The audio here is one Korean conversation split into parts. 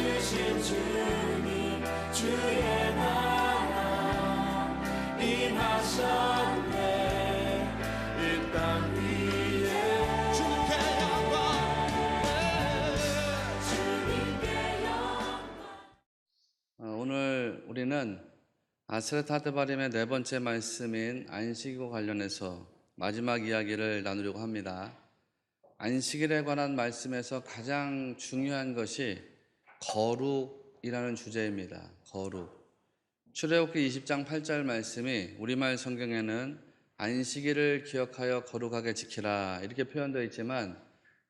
주신 주님 주의 나라 임하셨네. 이 땅 위에 주님께 영광. 오늘 우리는 아스레 하드바림의 네 번째 말씀인 안식일과 관련해서 마지막 이야기를 나누려고 합니다. 안식일에 관한 말씀에서 가장 중요한 것이 거룩이라는 주제입니다. 거룩. 출애굽기 20장 8절 말씀이 우리말 성경에는 안식일을 기억하여 거룩하게 지키라 이렇게 표현되어 있지만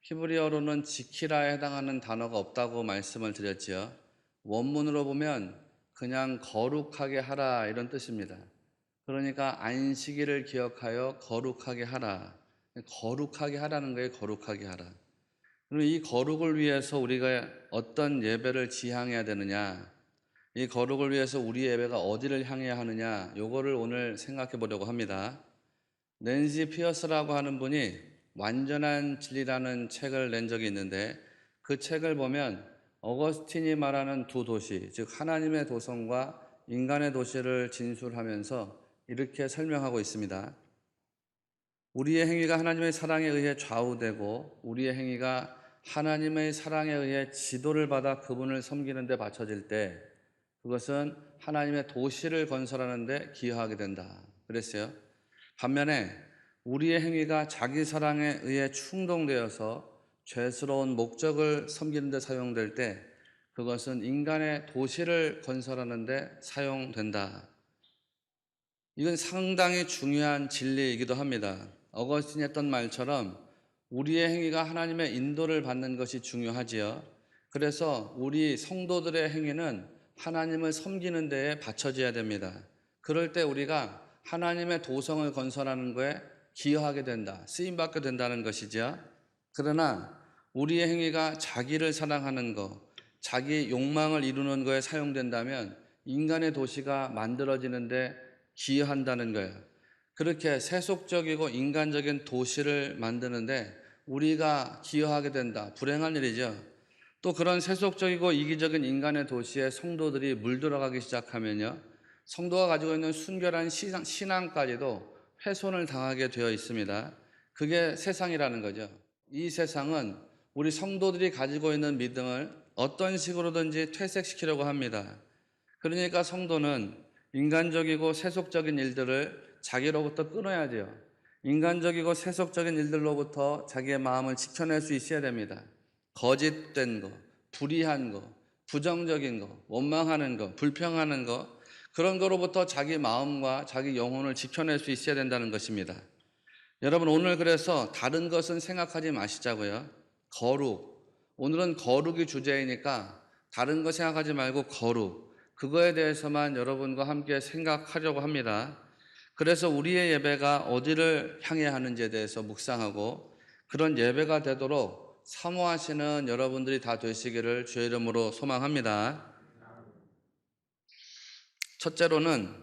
히브리어로는 지키라에 해당하는 단어가 없다고 말씀을 드렸지요. 원문으로 보면 그냥 거룩하게 하라 이런 뜻입니다. 그러니까 안식일을 기억하여 거룩하게 하라. 거룩하게 하라는 거예요. 거룩하게 하라. 그럼 이 거룩을 위해서 우리가 어떤 예배를 지향해야 되느냐, 이 거룩을 위해서 우리 예배가 어디를 향해야 하느냐, 요거를 오늘 생각해 보려고 합니다. 낸시 피어스라고 하는 분이 완전한 진리라는 책을 낸 적이 있는데 그 책을 보면 어거스틴이 말하는 두 도시, 즉 하나님의 도성과 인간의 도시를 진술하면서 이렇게 설명하고 있습니다. 우리의 행위가 하나님의 사랑에 의해 좌우되고 우리의 행위가 하나님의 사랑에 의해 지도를 받아 그분을 섬기는 데 바쳐질 때 그것은 하나님의 도시를 건설하는 데 기여하게 된다 그랬어요. 반면에 우리의 행위가 자기 사랑에 의해 충동되어서 죄스러운 목적을 섬기는 데 사용될 때 그것은 인간의 도시를 건설하는 데 사용된다. 이건 상당히 중요한 진리이기도 합니다. 어거스틴이 했던 말처럼 우리의 행위가 하나님의 인도를 받는 것이 중요하지요. 그래서 우리 성도들의 행위는 하나님을 섬기는 데에 바쳐져야 됩니다. 그럴 때 우리가 하나님의 도성을 건설하는 거에 기여하게 된다, 쓰임받게 된다는 것이죠. 그러나 우리의 행위가 자기를 사랑하는 것, 자기 욕망을 이루는 거에 사용된다면 인간의 도시가 만들어지는데 기여한다는 거예요. 그렇게 세속적이고 인간적인 도시를 만드는데 우리가 기여하게 된다. 불행한 일이죠. 또 그런 세속적이고 이기적인 인간의 도시에 성도들이 물들어가기 시작하면요, 성도가 가지고 있는 순결한 신앙까지도 훼손을 당하게 되어 있습니다. 그게 세상이라는 거죠. 이 세상은 우리 성도들이 가지고 있는 믿음을 어떤 식으로든지 퇴색시키려고 합니다. 그러니까 성도는 인간적이고 세속적인 일들을 자기로부터 끊어야 돼요. 인간적이고 세속적인 일들로부터 자기의 마음을 지켜낼 수 있어야 됩니다. 거짓된 거, 불의한 거, 부정적인 거, 원망하는 거, 불평하는 거, 그런 거로부터 자기 마음과 자기 영혼을 지켜낼 수 있어야 된다는 것입니다. 여러분, 오늘 그래서 다른 것은 생각하지 마시자고요. 거룩. 오늘은 거룩이 주제이니까 다른 거 생각하지 말고 거룩. 그거에 대해서만 여러분과 함께 생각하려고 합니다. 그래서 우리의 예배가 어디를 향해야 하는지에 대해서 묵상하고 그런 예배가 되도록 사모하시는 여러분들이 다 되시기를 주의 이름으로 소망합니다. 첫째로는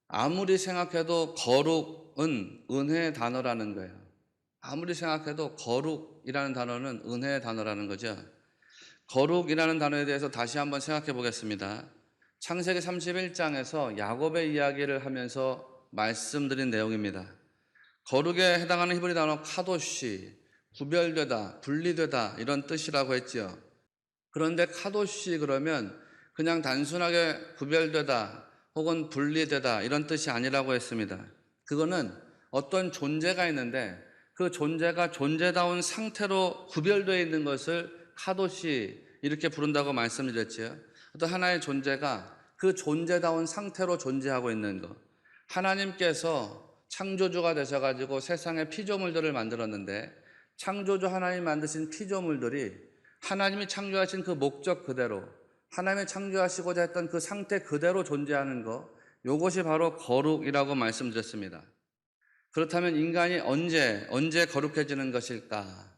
아무리 생각해도 거룩은 은혜의 단어라는 거예요. 아무리 생각해도 거룩이라는 단어는 은혜의 단어라는 거죠. 거룩이라는 단어에 대해서 다시 한번 생각해 보겠습니다. 창세기 31장에서 야곱의 이야기를 하면서 말씀드린 내용입니다. 거룩에 해당하는 히브리 단어 카도시, 구별되다, 분리되다 이런 뜻이라고 했죠. 그런데 카도시 그러면 그냥 단순하게 구별되다 혹은 분리되다 이런 뜻이 아니라고 했습니다. 그거는 어떤 존재가 있는데 그 존재가 존재다운 상태로 구별되어 있는 것을 카도시 이렇게 부른다고 말씀드렸죠. 어떤 하나의 존재가 그 존재다운 상태로 존재하고 있는 것. 하나님께서 창조주가 되셔가지고 세상에 피조물들을 만들었는데 창조주 하나님 만드신 피조물들이 하나님이 창조하신 그 목적 그대로 하나님이 창조하시고자 했던 그 상태 그대로 존재하는 것, 이것이 바로 거룩이라고 말씀드렸습니다. 그렇다면 인간이 언제 거룩해지는 것일까?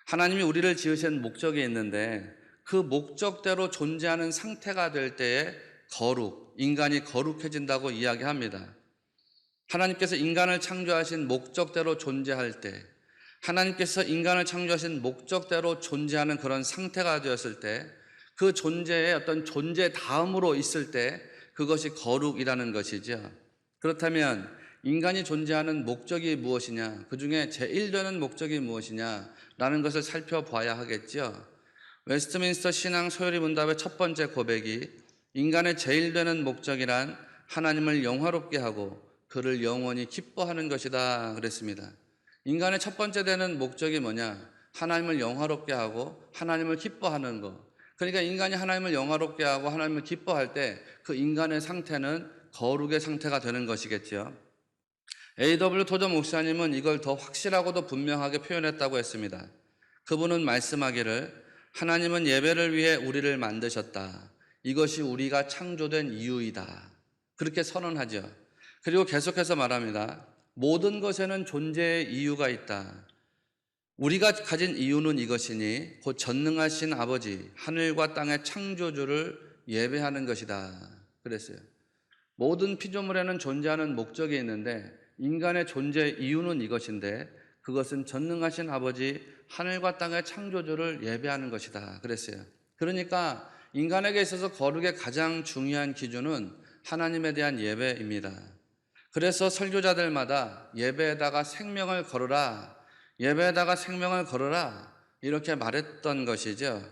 하나님이 우리를 지으신 목적이 있는데 그 목적대로 존재하는 상태가 될 때에 거룩, 인간이 거룩해진다고 이야기합니다. 하나님께서 인간을 창조하신 목적대로 존재할 때, 하나님께서 인간을 창조하신 목적대로 존재하는 그런 상태가 되었을 때 그 존재의 어떤 존재 다음으로 있을 때 그것이 거룩이라는 것이죠. 그렇다면 인간이 존재하는 목적이 무엇이냐, 그 중에 제1되는 목적이 무엇이냐라는 것을 살펴봐야 하겠죠. 웨스트민스터 신앙 소요리 문답의 첫 번째 고백이 인간의 제1되는 목적이란 하나님을 영화롭게 하고 그를 영원히 기뻐하는 것이다 그랬습니다. 인간의 첫 번째 되는 목적이 뭐냐? 하나님을 영화롭게 하고 하나님을 기뻐하는 것. 그러니까 인간이 하나님을 영화롭게 하고 하나님을 기뻐할 때 그 인간의 상태는 거룩의 상태가 되는 것이겠죠. A.W. 토저 목사님은 이걸 더 확실하고도 분명하게 표현했다고 했습니다. 그분은 말씀하기를 하나님은 예배를 위해 우리를 만드셨다. 이것이 우리가 창조된 이유이다. 그렇게 선언하죠. 그리고 계속해서 말합니다. 모든 것에는 존재의 이유가 있다. 우리가 가진 이유는 이것이니 곧 전능하신 아버지 하늘과 땅의 창조주를 예배하는 것이다. 그랬어요. 모든 피조물에는 존재하는 목적이 있는데 인간의 존재의 이유는 이것인데 그것은 전능하신 아버지 하늘과 땅의 창조주를 예배하는 것이다. 그랬어요. 그러니까 인간에게 있어서 거룩의 가장 중요한 기준은 하나님에 대한 예배입니다. 그래서 설교자들마다 예배에다가 생명을 걸어라, 예배에다가 생명을 걸어라 이렇게 말했던 것이죠.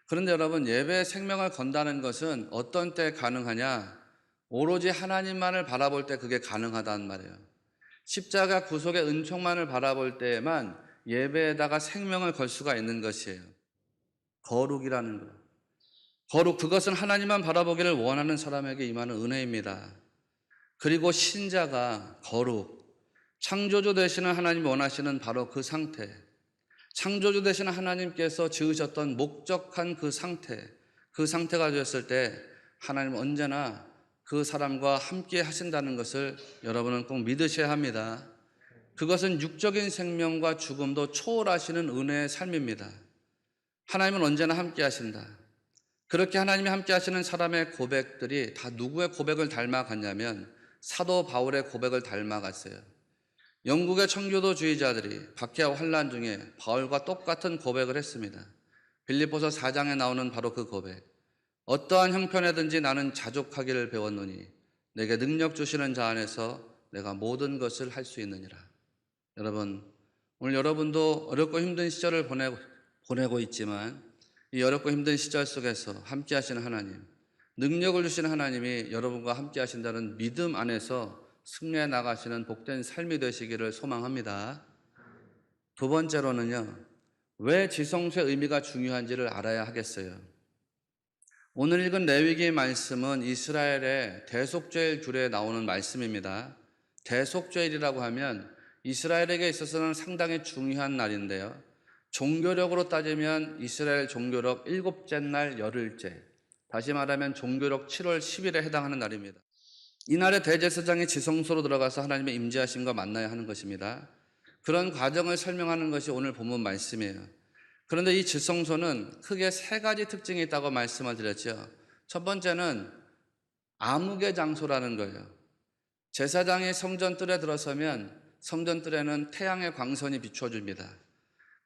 그런데 여러분, 예배에 생명을 건다는 것은 어떤 때 가능하냐? 오로지 하나님만을 바라볼 때 그게 가능하단 말이에요. 십자가 구속의 은총만을 바라볼 때에만 예배에다가 생명을 걸 수가 있는 것이에요. 거룩이라는 것. 거룩, 그것은 하나님만 바라보기를 원하는 사람에게 임하는 은혜입니다. 그리고 신자가 거룩, 창조주 되시는 하나님이 원하시는 바로 그 상태, 창조주 되시는 하나님께서 지으셨던 목적한 그 상태가 되었을 때 하나님은 언제나 그 사람과 함께 하신다는 것을 여러분은 꼭 믿으셔야 합니다. 그것은 육적인 생명과 죽음도 초월하시는 은혜의 삶입니다. 하나님은 언제나 함께 하신다. 그렇게 하나님이 함께 하시는 사람의 고백들이 다 누구의 고백을 닮아갔냐면 사도 바울의 고백을 닮아갔어요. 영국의 청교도주의자들이 박해와 환란 중에 바울과 똑같은 고백을 했습니다. 빌립보서 4장에 나오는 바로 그 고백. 어떠한 형편에든지 나는 자족하기를 배웠노니 내게 능력 주시는 자 안에서 내가 모든 것을 할 수 있느니라. 여러분, 오늘 여러분도 어렵고 힘든 시절을 보내고 있지만 이 어렵고 힘든 시절 속에서 함께 하시는 하나님, 능력을 주시는 하나님이 여러분과 함께 하신다는 믿음 안에서 승리해 나가시는 복된 삶이 되시기를 소망합니다. 두 번째로는요, 왜 지성소의 의미가 중요한지를 알아야 하겠어요. 오늘 읽은 레위기 말씀은 이스라엘의 대속죄일 규례에 나오는 말씀입니다. 대속죄일이라고 하면 이스라엘에게 있어서는 상당히 중요한 날인데요. 종교력으로 따지면 이스라엘 종교력 7째 날 열흘째, 다시 말하면 종교력 7월 10일에 해당하는 날입니다. 이날에 대제사장이 지성소로 들어가서 하나님의 임재하심과 만나야 하는 것입니다. 그런 과정을 설명하는 것이 오늘 본문 말씀이에요. 그런데 이 지성소는 크게 3가지 특징이 있다고 말씀을 드렸죠. 첫 번째는 암흑의 장소라는 거예요. 제사장이 성전 뜰에 들어서면 성전 뜰에는 태양의 광선이 비춰줍니다.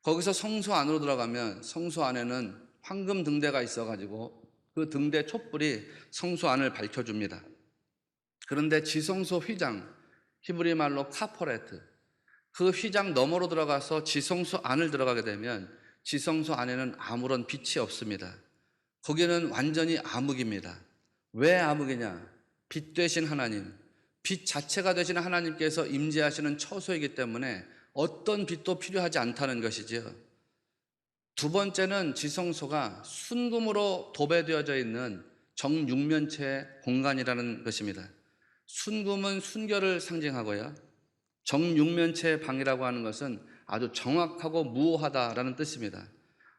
거기서 성소 안으로 들어가면 성소 안에는 황금 등대가 있어가지고 그 등대 촛불이 성소 안을 밝혀줍니다. 그런데 지성소 휘장, 히브리 말로 카포레트, 그 휘장 너머로 들어가서 지성소 안을 들어가게 되면 지성소 안에는 아무런 빛이 없습니다. 거기는 완전히 암흑입니다. 왜 암흑이냐? 빛 되신 하나님, 빛 자체가 되신 하나님께서 임재하시는 처소이기 때문에 어떤 빛도 필요하지 않다는 것이지요. 두 번째는 지성소가 순금으로 도배되어져 있는 정육면체 공간이라는 것입니다. 순금은 순결을 상징하고요. 정육면체 방이라고 하는 것은 아주 정확하고 무오하다라는 뜻입니다.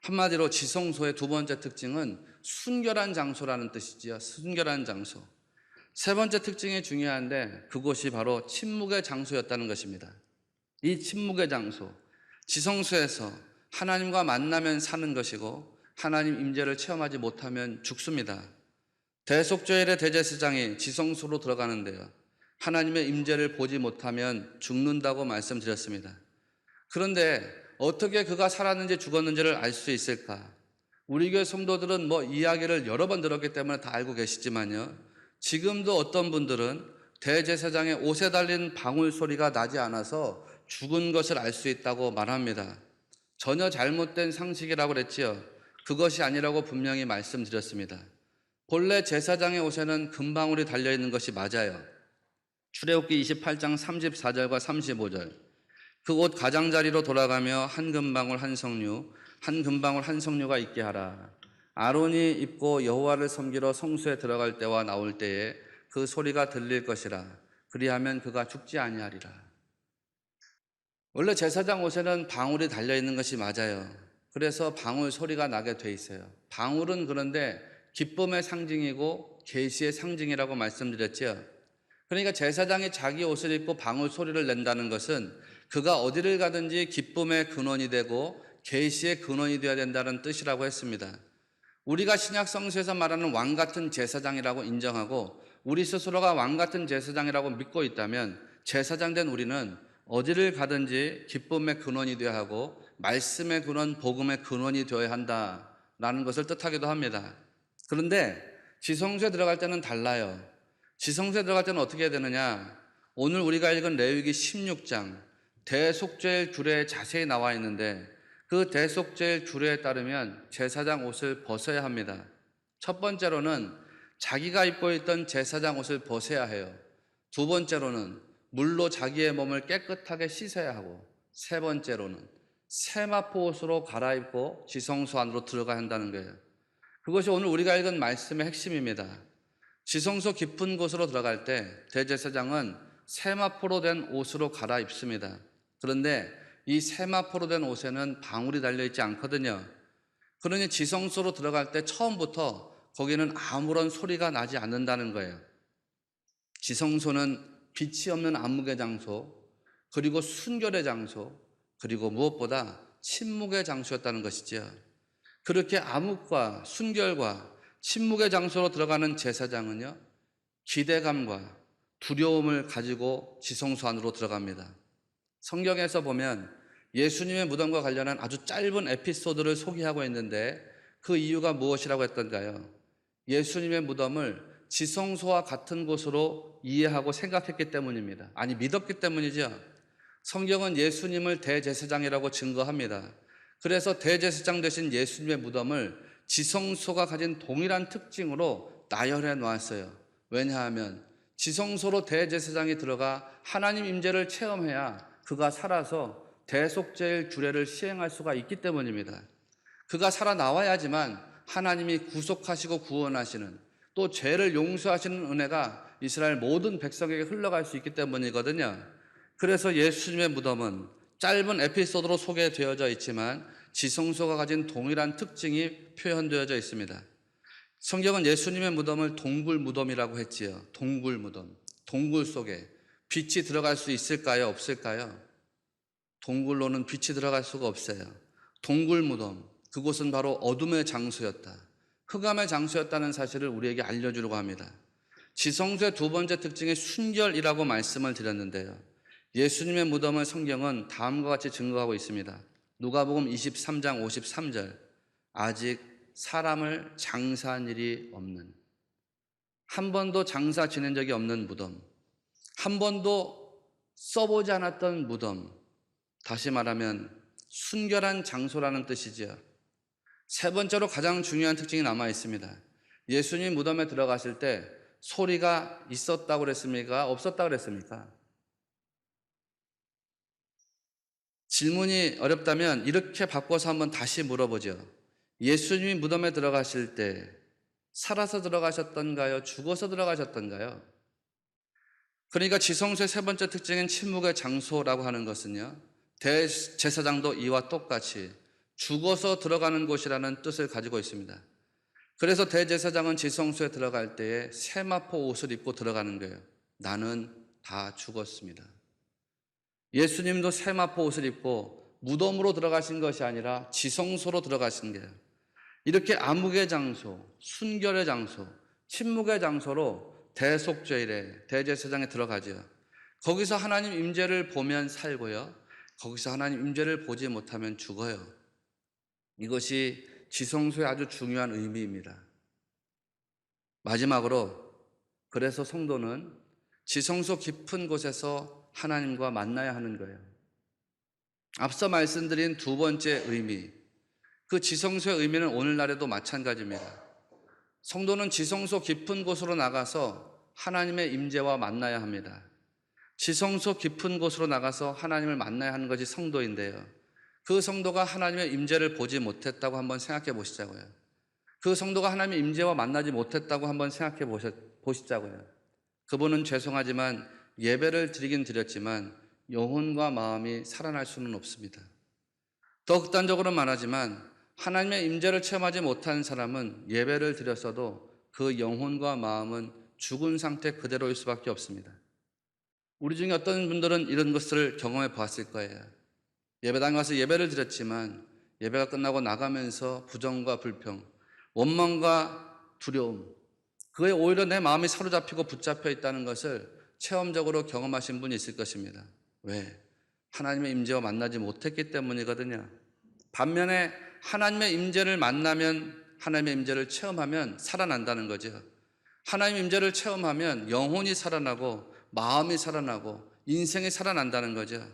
한마디로 지성소의 두 번째 특징은 순결한 장소라는 뜻이지요. 순결한 장소. 세 번째 특징이 중요한데 그곳이 바로 침묵의 장소였다는 것입니다. 이 침묵의 장소, 지성소에서 하나님과 만나면 사는 것이고 하나님 임재를 체험하지 못하면 죽습니다. 대속죄일의 대제사장이 지성소로 들어가는데요, 하나님의 임재를 보지 못하면 죽는다고 말씀드렸습니다. 그런데 어떻게 그가 살았는지 죽었는지를 알 수 있을까? 우리 교회 성도들은 뭐 이야기를 여러 번 들었기 때문에 다 알고 계시지만요. 지금도 어떤 분들은 대제사장의 옷에 달린 방울 소리가 나지 않아서 죽은 것을 알 수 있다고 말합니다. 전혀 잘못된 상식이라고 그랬지요. 그것이 아니라고 분명히 말씀드렸습니다. 본래 제사장의 옷에는 금방울이 달려있는 것이 맞아요. 출애굽기 28장 34절과 35절. 그 옷 가장자리로 돌아가며 한 금방울 한 석류, 한 금방울 한 석류가 있게 하라. 아론이 입고 여호와를 섬기러 성소에 들어갈 때와 나올 때에 그 소리가 들릴 것이라. 그리하면 그가 죽지 아니하리라. 원래 제사장 옷에는 방울이 달려있는 것이 맞아요. 그래서 방울 소리가 나게 돼 있어요. 방울은 그런데 기쁨의 상징이고 계시의 상징이라고 말씀드렸죠. 그러니까 제사장이 자기 옷을 입고 방울 소리를 낸다는 것은 그가 어디를 가든지 기쁨의 근원이 되고 계시의 근원이 되어야 된다는 뜻이라고 했습니다. 우리가 신약 성서에서 말하는 왕 같은 제사장이라고 인정하고 우리 스스로가 왕 같은 제사장이라고 믿고 있다면 제사장 된 우리는 어디를 가든지 기쁨의 근원이 되어야 하고 말씀의 근원, 복음의 근원이 되어야 한다라는 것을 뜻하기도 합니다. 그런데 지성소에 들어갈 때는 달라요. 지성소에 들어갈 때는 어떻게 해야 되느냐? 오늘 우리가 읽은 레위기 16장 대속죄일 규례에 자세히 나와 있는데 그 대속죄일 규례에 따르면 제사장 옷을 벗어야 합니다. 첫 번째로는 자기가 입고 있던 제사장 옷을 벗어야 해요. 두 번째로는 물로 자기의 몸을 깨끗하게 씻어야 하고 세 번째로는 세마포 옷으로 갈아입고 지성소 안으로 들어가야 한다는 거예요. 그것이 오늘 우리가 읽은 말씀의 핵심입니다. 지성소 깊은 곳으로 들어갈 때 대제사장은 세마포로 된 옷으로 갈아입습니다. 그런데 이 세마포로 된 옷에는 방울이 달려있지 않거든요. 그러니 지성소로 들어갈 때 처음부터 거기는 아무런 소리가 나지 않는다는 거예요. 지성소는 빛이 없는 암묵의 장소, 그리고 순결의 장소, 그리고 무엇보다 침묵의 장소였다는 것이죠. 그렇게 암묵과 순결과 침묵의 장소로 들어가는 제사장은요, 기대감과 두려움을 가지고 지성소 안으로 들어갑니다. 성경에서 보면 예수님의 무덤과 관련한 아주 짧은 에피소드를 소개하고 있는데 그 이유가 무엇이라고 했던가요? 예수님의 무덤을 지성소와 같은 곳으로 이해하고 생각했기 때문입니다. 아니, 믿었기 때문이죠. 성경은 예수님을 대제사장이라고 증거합니다. 그래서 대제사장 되신 예수님의 무덤을 지성소가 가진 동일한 특징으로 나열해 놓았어요. 왜냐하면 지성소로 대제사장이 들어가 하나님 임재를 체험해야 그가 살아서 대속죄일 규례를 시행할 수가 있기 때문입니다. 그가 살아 나와야지만 하나님이 구속하시고 구원하시는 또 죄를 용서하시는 은혜가 이스라엘 모든 백성에게 흘러갈 수 있기 때문이거든요. 그래서 예수님의 무덤은 짧은 에피소드로 소개되어져 있지만 지성소가 가진 동일한 특징이 표현되어져 있습니다. 성경은 예수님의 무덤을 동굴 무덤이라고 했지요. 동굴 무덤. 동굴 속에 빛이 들어갈 수 있을까요? 없을까요? 동굴로는 빛이 들어갈 수가 없어요. 동굴 무덤. 그곳은 바로 어둠의 장소였다. 흑암의 장소였다는 사실을 우리에게 알려주려고 합니다. 지성소의 두 번째 특징이 순결이라고 말씀을 드렸는데요. 예수님의 무덤을 성경은 다음과 같이 증거하고 있습니다. 누가복음 23장 53절. 아직 사람을 장사한 일이 없는, 한 번도 장사 지낸 적이 없는 무덤, 한 번도 써보지 않았던 무덤, 다시 말하면 순결한 장소라는 뜻이죠. 세 번째로 가장 중요한 특징이 남아 있습니다. 예수님 무덤에 들어가실 때 소리가 있었다고 그랬습니까? 없었다고 그랬습니까? 질문이 어렵다면 이렇게 바꿔서 한번 다시 물어보죠. 예수님이 무덤에 들어가실 때 살아서 들어가셨던가요? 죽어서 들어가셨던가요? 그러니까 지성소의 세 번째 특징인 침묵의 장소라고 하는 것은요, 대제사장도 이와 똑같이 죽어서 들어가는 곳이라는 뜻을 가지고 있습니다. 그래서 대제사장은 지성소에 들어갈 때에 세마포 옷을 입고 들어가는 거예요. 나는 다 죽었습니다. 예수님도 세마포 옷을 입고 무덤으로 들어가신 것이 아니라 지성소로 들어가신 거예요. 이렇게 암묵의 장소, 순결의 장소, 침묵의 장소로 대속죄일에 대제사장에 들어가죠. 거기서 하나님 임재를 보면 살고요, 거기서 하나님 임재를 보지 못하면 죽어요. 이것이 지성소의 아주 중요한 의미입니다. 마지막으로 그래서 성도는 지성소 깊은 곳에서 하나님과 만나야 하는 거예요. 앞서 말씀드린 두 번째 의미, 그 지성소의 의미는 오늘날에도 마찬가지입니다. 성도는 지성소 깊은 곳으로 나가서 하나님의 임재와 만나야 합니다. 지성소 깊은 곳으로 나가서 하나님을 만나야 하는 것이 성도인데요. 그 성도가 하나님의 임재를 보지 못했다고 한번 생각해 보시자고요. 그 성도가 하나님의 임재와 만나지 못했다고 한번 생각해 보시자고요. 그분은 죄송하지만 예배를 드리긴 드렸지만 영혼과 마음이 살아날 수는 없습니다. 더 극단적으로 말하지만 하나님의 임재를 체험하지 못한 사람은 예배를 드렸어도 그 영혼과 마음은 죽은 상태 그대로일 수밖에 없습니다. 우리 중에 어떤 분들은 이런 것을 경험해 보았을 거예요. 예배당 가서 예배를 드렸지만 예배가 끝나고 나가면서 부정과 불평, 원망과 두려움, 그에 오히려 내 마음이 사로잡히고 붙잡혀 있다는 것을 체험적으로 경험하신 분이 있을 것입니다. 왜? 하나님의 임재와 만나지 못했기 때문이거든요. 반면에 하나님의 임재를 만나면, 하나님의 임재를 체험하면 살아난다는 거죠. 하나님의 임재를 체험하면 영혼이 살아나고 마음이 살아나고 인생이 살아난다는 거죠.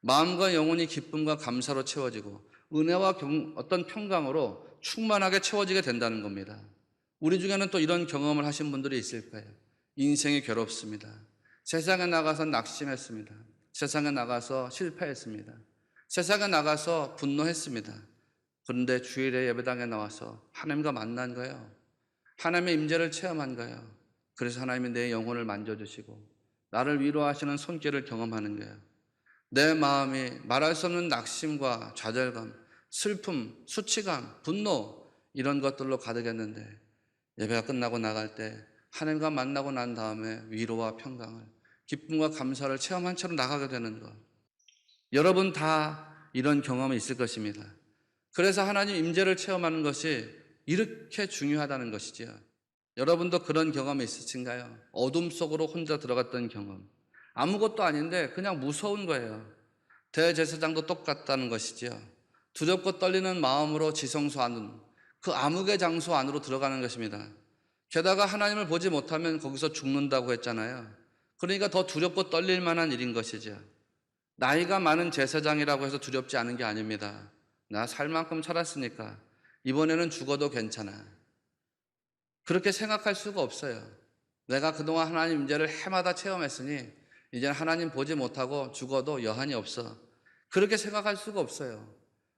마음과 영혼이 기쁨과 감사로 채워지고 은혜와 어떤 평강으로 충만하게 채워지게 된다는 겁니다. 우리 중에는 또 이런 경험을 하신 분들이 있을 거예요. 인생이 괴롭습니다. 세상에 나가서 낙심했습니다. 세상에 나가서 실패했습니다. 세상에 나가서 분노했습니다. 그런데 주일에 예배당에 나와서 하나님과 만난 거예요. 하나님의 임재를 체험한 거예요. 그래서 하나님이 내 영혼을 만져주시고 나를 위로하시는 손길을 경험하는 거예요. 내 마음이 말할 수 없는 낙심과 좌절감, 슬픔, 수치감, 분노 이런 것들로 가득했는데 예배가 끝나고 나갈 때 하나님과 만나고 난 다음에 위로와 평강을, 기쁨과 감사를 체험한 채로 나가게 되는 것. 여러분 다 이런 경험이 있을 것입니다. 그래서 하나님 임재를 체험하는 것이 이렇게 중요하다는 것이지요. 여러분도 그런 경험이 있으신가요? 어둠 속으로 혼자 들어갔던 경험. 아무것도 아닌데 그냥 무서운 거예요. 대제사장도 똑같다는 것이지요. 두렵고 떨리는 마음으로 지성소 안은 그 암흑의 장소 안으로 들어가는 것입니다. 게다가 하나님을 보지 못하면 거기서 죽는다고 했잖아요. 그러니까 더 두렵고 떨릴 만한 일인 것이죠. 나이가 많은 제사장이라고 해서 두렵지 않은 게 아닙니다. 나 살 만큼 살았으니까 이번에는 죽어도 괜찮아. 그렇게 생각할 수가 없어요. 내가 그동안 하나님 임재를 해마다 체험했으니 이제는 하나님 보지 못하고 죽어도 여한이 없어. 그렇게 생각할 수가 없어요.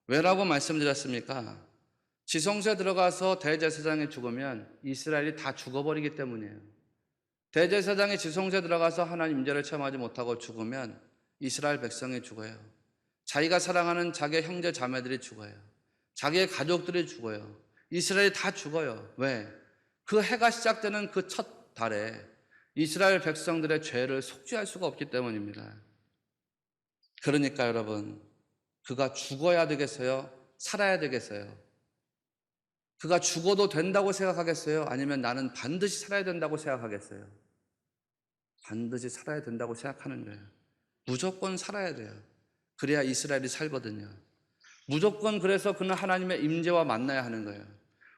왜라고 말씀드렸습니까? 지성소에 들어가서 대제사장이 죽으면 이스라엘이 다 죽어버리기 때문이에요. 대제사장이 지성소에 들어가서 하나님 임재를 체험하지 못하고 죽으면 이스라엘 백성이 죽어요. 자기가 사랑하는 자기의 형제 자매들이 죽어요. 자기의 가족들이 죽어요. 이스라엘이 다 죽어요. 왜? 그 해가 시작되는 그 첫 달에 이스라엘 백성들의 죄를 속죄할 수가 없기 때문입니다. 그러니까 여러분, 그가 죽어야 되겠어요? 살아야 되겠어요? 그가 죽어도 된다고 생각하겠어요? 아니면 나는 반드시 살아야 된다고 생각하겠어요? 반드시 살아야 된다고 생각하는 거예요. 무조건 살아야 돼요. 그래야 이스라엘이 살거든요. 무조건 그래서 그는 하나님의 임재와 만나야 하는 거예요.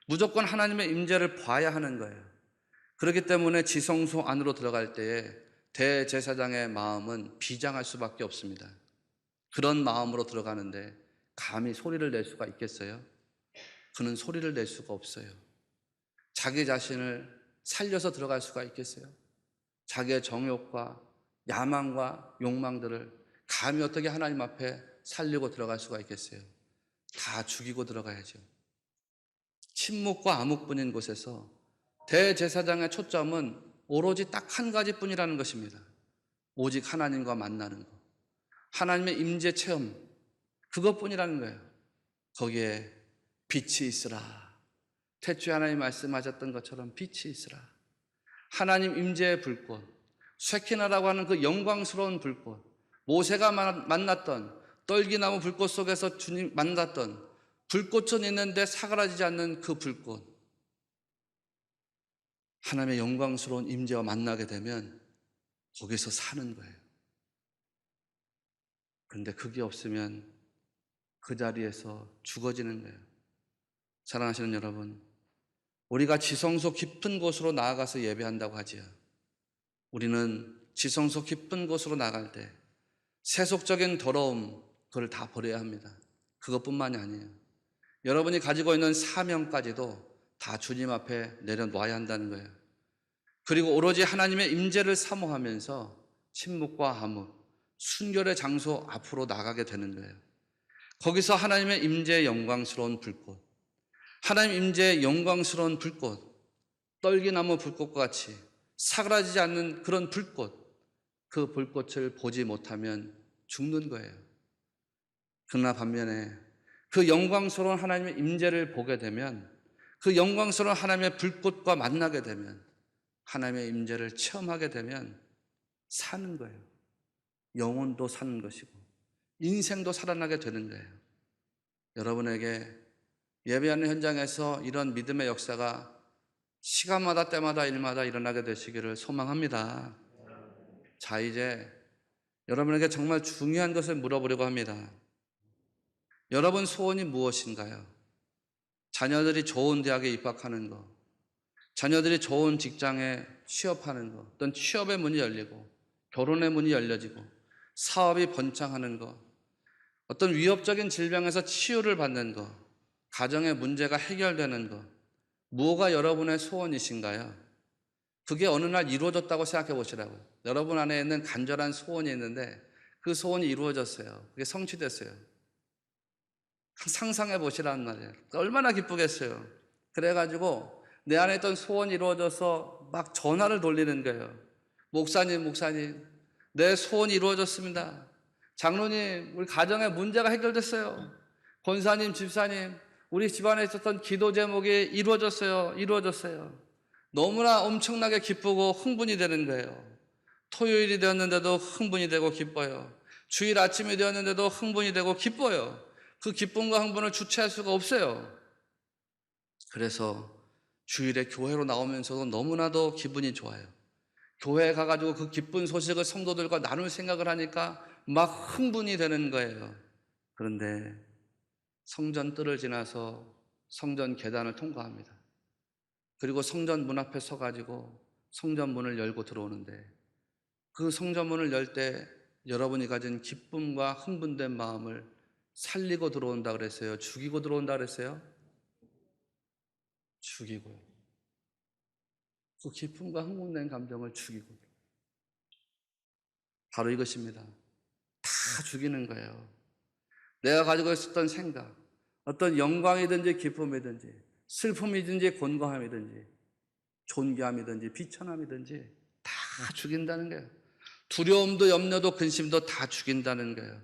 무조건 하나님의 임재를 봐야 하는 거예요. 그렇기 때문에 지성소 안으로 들어갈 때에 대제사장의 마음은 비장할 수밖에 없습니다. 그런 마음으로 들어가는데 감히 소리를 낼 수가 있겠어요? 그는 소리를 낼 수가 없어요. 자기 자신을 살려서 들어갈 수가 있겠어요? 자기의 정욕과 야망과 욕망들을 감히 어떻게 하나님 앞에 살리고 들어갈 수가 있겠어요? 다 죽이고 들어가야죠. 침묵과 암흑뿐인 곳에서 대제사장의 초점은 오로지 딱 한 가지뿐이라는 것입니다. 오직 하나님과 만나는 것, 하나님의 임재 체험, 그것뿐이라는 거예요. 거기에 빛이 있으라. 태초에 하나님 말씀하셨던 것처럼 빛이 있으라. 하나님 임재의 불꽃, 쉐키나라고 하는 그 영광스러운 불꽃, 모세가 만났던 떨기나무 불꽃 속에서 주님 만났던 불꽃은 있는데 사그라지지 않는 그 불꽃, 하나님의 영광스러운 임재와 만나게 되면 거기서 사는 거예요. 그런데 그게 없으면 그 자리에서 죽어지는 거예요. 사랑하시는 여러분, 우리가 지성소 깊은 곳으로 나아가서 예배한다고 하지요. 우리는 지성소 깊은 곳으로 나갈 때 세속적인 더러움, 그걸 다 버려야 합니다. 그것뿐만이 아니에요. 여러분이 가지고 있는 사명까지도 다 주님 앞에 내려놓아야 한다는 거예요. 그리고 오로지 하나님의 임재를 사모하면서 침묵과 암흑, 순결의 장소 앞으로 나가게 되는 거예요. 거기서 하나님의 임재의 영광스러운 불꽃, 하나님 임재의 영광스러운 불꽃, 떨기나무 불꽃과 같이 사그라지지 않는 그런 불꽃, 그 불꽃을 보지 못하면 죽는 거예요. 그러나 반면에 그 영광스러운 하나님의 임재를 보게 되면, 그 영광스러운 하나님의 불꽃과 만나게 되면, 하나님의 임재를 체험하게 되면 사는 거예요. 영혼도 사는 것이고 인생도 살아나게 되는 거예요. 여러분에게 예배하는 현장에서 이런 믿음의 역사가 시간마다 때마다 일마다 일어나게 되시기를 소망합니다. 자, 이제 여러분에게 정말 중요한 것을 물어보려고 합니다. 여러분 소원이 무엇인가요? 자녀들이 좋은 대학에 입학하는 거, 자녀들이 좋은 직장에 취업하는 거, 어떤 취업의 문이 열리고 결혼의 문이 열려지고 사업이 번창하는 거, 어떤 위협적인 질병에서 치유를 받는 거, 가정의 문제가 해결되는 거, 무엇가 여러분의 소원이신가요? 그게 어느 날 이루어졌다고 생각해 보시라고요. 여러분 안에 있는 간절한 소원이 있는데 그 소원이 이루어졌어요. 그게 성취됐어요. 상상해 보시라는 말이에요. 얼마나 기쁘겠어요. 그래가지고 내 안에 있던 소원이 이루어져서 막 전화를 돌리는 거예요. 목사님, 내 소원이 이루어졌습니다. 장로님, 우리 가정의 문제가 해결됐어요. 권사님, 집사님, 우리 집안에 있었던 기도 제목이 이루어졌어요. 너무나 엄청나게 기쁘고 흥분이 되는 거예요. 토요일이 되었는데도 흥분이 되고 기뻐요. 주일 아침이 되었는데도 흥분이 되고 기뻐요. 그 기쁨과 흥분을 주체할 수가 없어요. 그래서 주일에 교회로 나오면서도 너무나도 기분이 좋아요. 교회에 가가지고 그 기쁜 소식을 성도들과 나눌 생각을 하니까 막 흥분이 되는 거예요. 그런데 성전 뜰을 지나서 성전 계단을 통과합니다. 그리고 성전 문 앞에 서가지고 성전 문을 열고 들어오는데, 그 성전 문을 열 때 여러분이 가진 기쁨과 흥분된 마음을 살리고 들어온다 그랬어요? 죽이고 들어온다 그랬어요? 죽이고요. 그 기쁨과 흥분된 감정을 죽이고, 바로 이것입니다. 다 죽이는 거예요. 내가 가지고 있었던 생각, 어떤 영광이든지 기쁨이든지 슬픔이든지 곤고함이든지 존귀함이든지 비천함이든지 다 죽인다는 거예요. 두려움도 염려도 근심도 다 죽인다는 거예요.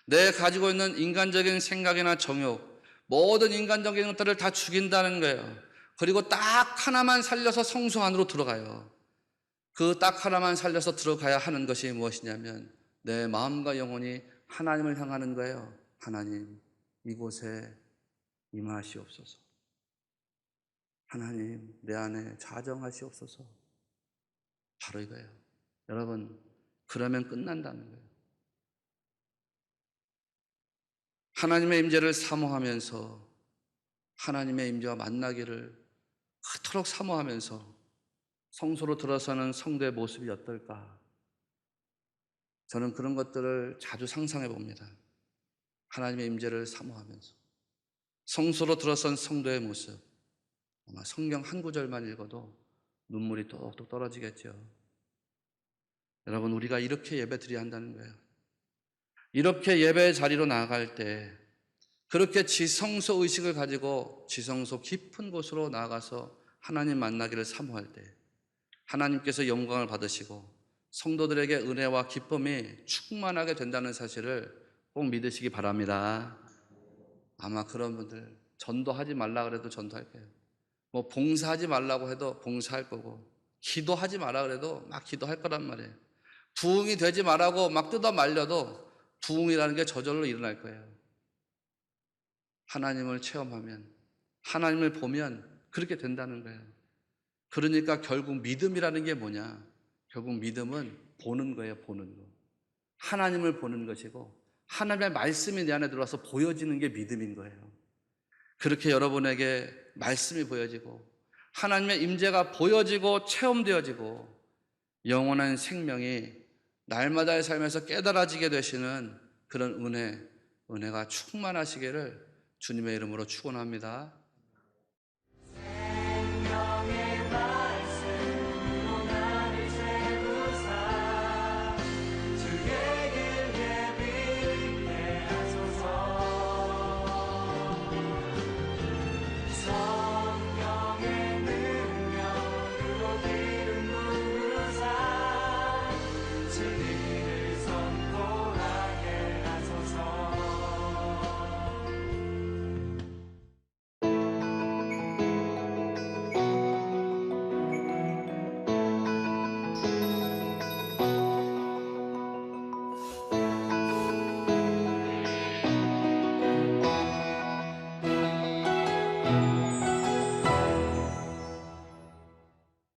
내가 가지고 있는 인간적인 생각이나 정욕, 모든 인간적인 것들을 다 죽인다는 거예요. 그리고 딱 하나만 살려서 성소 안으로 들어가요. 그 딱 하나만 살려서 들어가야 하는 것이 무엇이냐면 내 마음과 영혼이 하나님을 향하는 거예요. 하나님, 이곳에 임하시옵소서. 하나님, 내 안에 자정하시옵소서. 바로 이거예요. 여러분, 그러면 끝난다는 거예요. 하나님의 임재를 사모하면서 하나님의 임재와 만나기를 그토록 사모하면서 성소로 들어서는 성도의 모습이 어떨까? 저는 그런 것들을 자주 상상해 봅니다. 하나님의 임재를 사모하면서 성소로 들어선 성도의 모습, 아마 성경 한 구절만 읽어도 눈물이 똑똑 떨어지겠죠. 여러분, 우리가 이렇게 예배 드려야 한다는 거예요. 이렇게 예배의 자리로 나아갈 때, 그렇게 지성소 의식을 가지고 지성소 깊은 곳으로 나아가서 하나님 만나기를 사모할 때 하나님께서 영광을 받으시고 성도들에게 은혜와 기쁨이 충만하게 된다는 사실을 꼭 믿으시기 바랍니다. 아마 그런 분들 전도하지 말라 그래도 전도할 거예요. 뭐 봉사하지 말라고 해도 봉사할 거고, 기도하지 마라 그래도 막 기도할 거란 말이에요. 부흥이 되지 말라고 막 뜯어 말려도 부흥이라는 게 저절로 일어날 거예요. 하나님을 체험하면, 하나님을 보면 그렇게 된다는 거예요. 그러니까 결국 믿음이라는 게 뭐냐? 결국 믿음은 보는 거예요. 보는 거. 하나님을 보는 것이고 하나님의 말씀이 내 안에 들어와서 보여지는 게 믿음인 거예요. 그렇게 여러분에게 말씀이 보여지고 하나님의 임재가 보여지고 체험되어지고 영원한 생명이 날마다의 삶에서 깨달아지게 되시는 그런 은혜가 충만하시기를 주님의 이름으로 축원합니다.